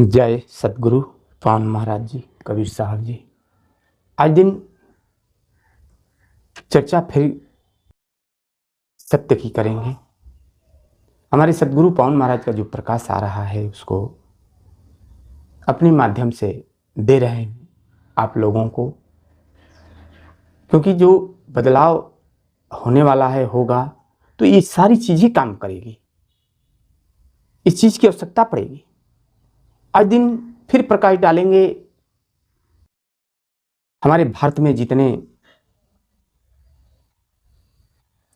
जय सतगुरु पान महाराज जी, कबीर साहब जी। आज दिन चर्चा फिर सत्य की करेंगे। हमारे सतगुरु पावन महाराज का जो प्रकाश आ रहा है उसको अपने माध्यम से दे रहे हैं आप लोगों को, क्योंकि जो बदलाव होने वाला है होगा तो ये सारी चीजें काम करेगी, इस चीज की आवश्यकता पड़ेगी। आज दिन फिर प्रकाश डालेंगे हमारे भारत में जितने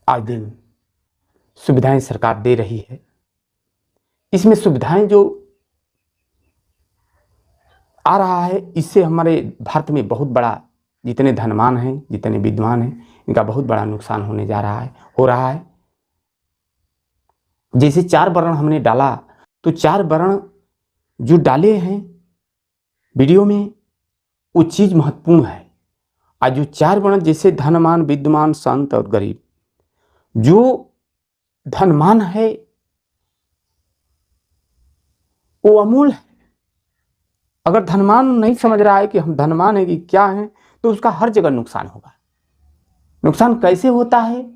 आज दिन सुविधाएं सरकार दे रही है, इसमें सुविधाएं जो आ रहा है इससे हमारे भारत में बहुत बड़ा, जितने धनवान हैं जितने विद्वान हैं इनका बहुत बड़ा नुकसान होने जा रहा है, हो रहा है। जैसे 4 वर्ण हमने डाला तो 4 वर्ण जो डाले हैं वीडियो में वो चीज महत्वपूर्ण है। आज जो 4 वर्ण जैसे धनवान, विद्वान, संत और गरीब, जो धनवान है वो अमूल है। अगर धनवान नहीं समझ रहा है कि हम धनवान है कि क्या है तो उसका हर जगह नुकसान होगा। नुकसान कैसे होता है?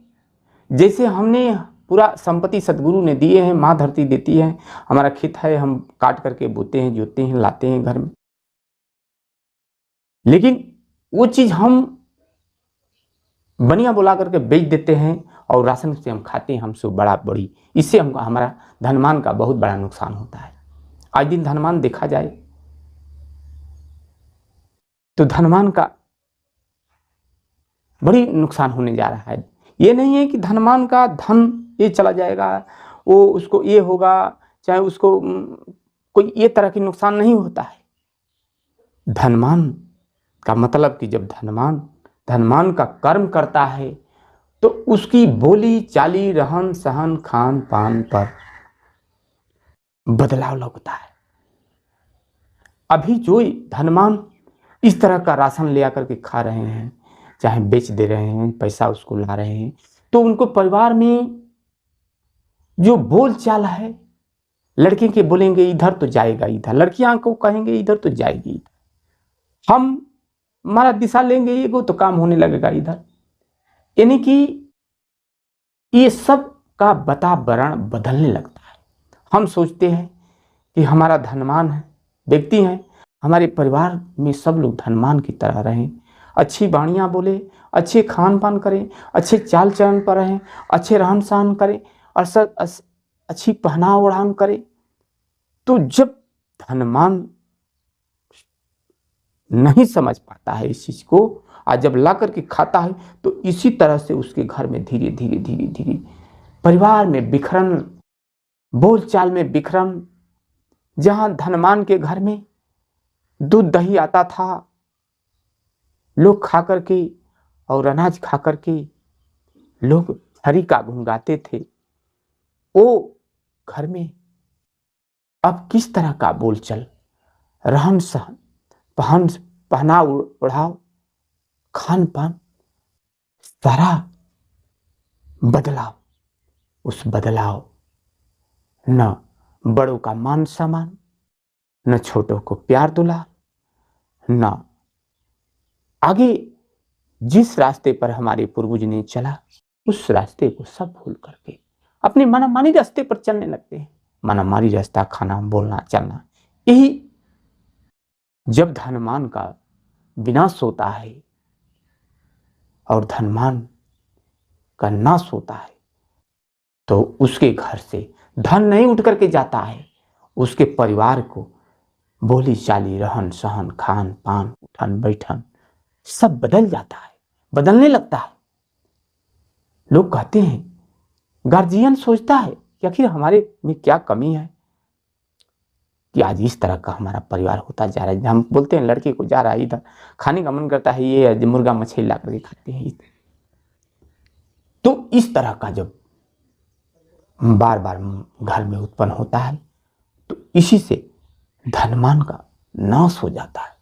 जैसे हमने पूरा संपत्ति सतगुरु ने दिए हैं, माँ धरती देती है, हमारा खेत है, हम काट करके बोते हैं, जोतते हैं, लाते हैं घर में, लेकिन वो चीज हम बनिया बुला करके बेच देते हैं और राशन से हम खाते हैं, हमसे बड़ा बड़ी, इससे हमको हमारा धनवान का बहुत बड़ा नुकसान होता है। आज दिन धनवान देखा जाए तो धनवान का बड़ी नुकसान होने जा रहा है। ये नहीं है कि धनवान का धन ये चला जाएगा, वो उसको ये होगा, चाहे उसको कोई ये तरह की नुकसान नहीं होता है। धनवान का मतलब कि जब धनवान का कर्म करता है तो उसकी बोली चाली, रहन सहन, खान पान पर बदलाव लगता है। अभी जो धनवान इस तरह का राशन ले आकर के खा रहे हैं, चाहे बेच दे रहे हैं, पैसा उसको ला रहे हैं, तो उनको परिवार में जो बोल चाल है, लड़के के बोलेंगे इधर तो जाएगा इधर, लड़कियां को कहेंगे इधर तो जाएगी इधर, हम हमारा दिशा लेंगे ये को तो काम होने लगेगा इधर। यानी कि ये सब का वातावरण बदलने लगता है। हम सोचते हैं कि हमारा धनवान है व्यक्ति है, हमारे परिवार में सब लोग धनवान की तरह रहें, अच्छी वाणियाँ बोले, अच्छे खान पान करें, अच्छे चाल चलन पर रहें, अच्छे रहन सहन करें और अच्छी पहनाव ओढ़ान करें। तो जब धनवान नहीं समझ पाता है इस चीज को, आज जब ला करके खाता है तो इसी तरह से उसके घर में धीरे धीरे धीरे धीरे परिवार में बिखरन, बोलचाल में बिखरन। जहां धनवान के घर में दूध दही आता था, लोग खा करके और अनाज खा करके लोग हरि का गुण गाते थे, वो घर में अब किस तरह का बोलचाल, रहन सहन, पहना ओढ़ाव, खान पान, सारा बदलाव। उस बदलाव न बड़ों का मान सम्मान, न छोटों को प्यार दुलार, न आगे जिस रास्ते पर हमारे पूर्वज ने चला उस रास्ते को सब भूल करके अपने मनमानी रास्ते पर चलने लगते हैं। मनमानी रास्ता, खाना, बोलना, चलना, यही जब धनवान का विनाश होता है और धनवान का नाश होता है तो उसके घर से धन नहीं उठ करके जाता है, उसके परिवार को बोली चाली, रहन सहन, खान पान, उठन बैठन सब बदल जाता है, बदलने लगता है। लोग कहते हैं, गार्जियन सोचता है कि आखिर हमारे में क्या कमी है कि आज इस तरह का हमारा परिवार होता जा रहा है। हम बोलते हैं लड़के को जा रहा है इधर, खाने का मन करता है ये मुर्गा मछली ला करके खाते हैं। तो इस तरह का जब बार बार घर में उत्पन्न होता है तो इसी से धनवान का नाश हो जाता है।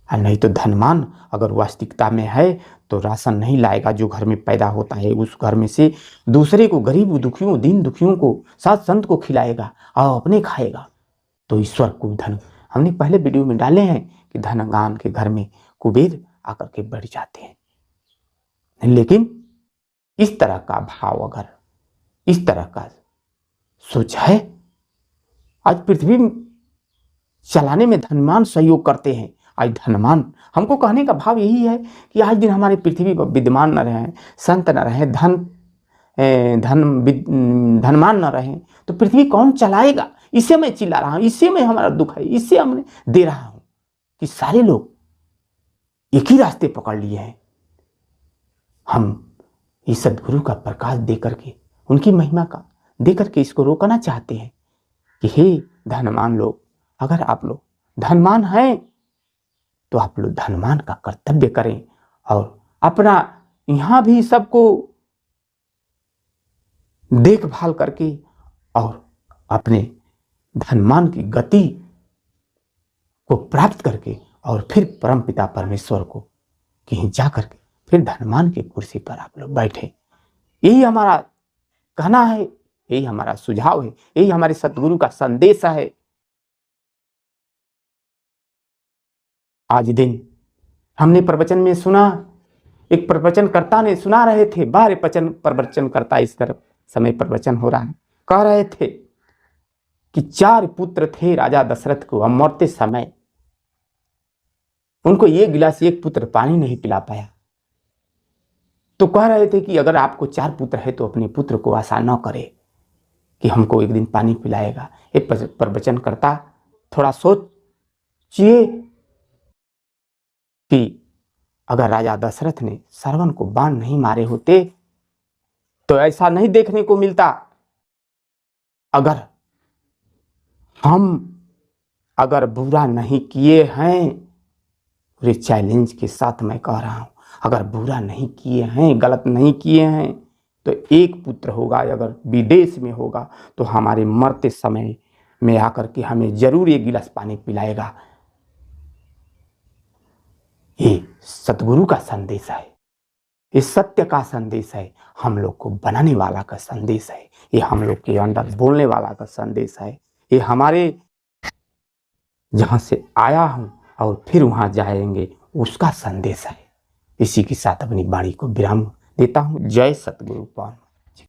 और नहीं तो धनवान अगर वास्तविकता में है तो राशन नहीं लाएगा, जो घर में पैदा होता है उस घर में से दूसरे को, गरीब दुखियों, दीन दुखियों को, साथ संत को खिलाएगा और अपने खाएगा। तो ईश्वर को धन, हमने पहले वीडियो में डाले हैं कि धनवान के घर में कुबेर आकर के बढ़ जाते हैं। लेकिन इस तरह का भाव, अगर इस तरह का सोच है, आज पृथ्वी चलाने में धनवान सहयोग करते हैं। आज धनवान, हमको कहने का भाव यही है कि आज दिन हमारे पृथ्वी पर विद्यमान न रहे, संत न रहे, धनवान न रहे, तो पृथ्वी कौन चलाएगा? इससे मैं चिल्ला रहा हूं, इससे मैं, हमारा दुख है, इससे हमने दे रहा हूं कि सारे लोग एक ही रास्ते पकड़ लिए हैं। हम इस सदगुरु का प्रकाश दे करके, उनकी महिमा का दे करके इसको रोकना चाहते हैं कि हे धनवान लोग, अगर आप लोग धनवान हैं तो आप लोग धनवान का कर्तव्य करें और अपना यहां भी सबको देखभाल करके और अपने धनवान की गति को प्राप्त करके और फिर परमपिता परमेश्वर को कहीं जा करके फिर धनवान की कुर्सी पर आप लोग बैठे। यही हमारा कहना है, यही हमारा सुझाव है, यही हमारे सतगुरु का संदेश है। आज दिन हमने प्रवचन में सुना, एक प्रवचनकर्ता ने सुना रहे थे, बाहर प्रवचनकर्ता इस तरफ समय प्रवचन हो रहा है, कह रहे थे कि 4 पुत्र थे राजा दशरथ को, अब मरते समय उनको एक गिलास एक पुत्र पानी नहीं पिला पाया। तो कह रहे थे कि अगर आपको 4 पुत्र है तो अपने पुत्र को आशा न करे कि हमको एक दिन पानी पिलाएगा। एक प्रवचनकर्ता थोड़ा सोचिए कि अगर राजा दशरथ ने श्रवण को बाण नहीं मारे होते तो ऐसा नहीं देखने को मिलता। अगर बुरा नहीं किए हैं, पूरे चैलेंज के साथ मैं कह रहा हूं, अगर बुरा नहीं किए हैं, गलत नहीं किए हैं, तो एक पुत्र होगा, अगर विदेश में होगा तो हमारे मरते समय में आकर के हमें जरूर एक गिलास पानी पिलाएगा। ये सतगुरु का संदेश है, ये सत्य का संदेश है, हम लोग को बनाने वाला का संदेश है, ये हम लोग के अंदर बोलने वाला का संदेश है, ये हमारे जहां से आया हूं और फिर वहां जाएंगे उसका संदेश है। इसी के साथ अपनी वाणी को विराम देता हूं। जय सतगुरु पावन।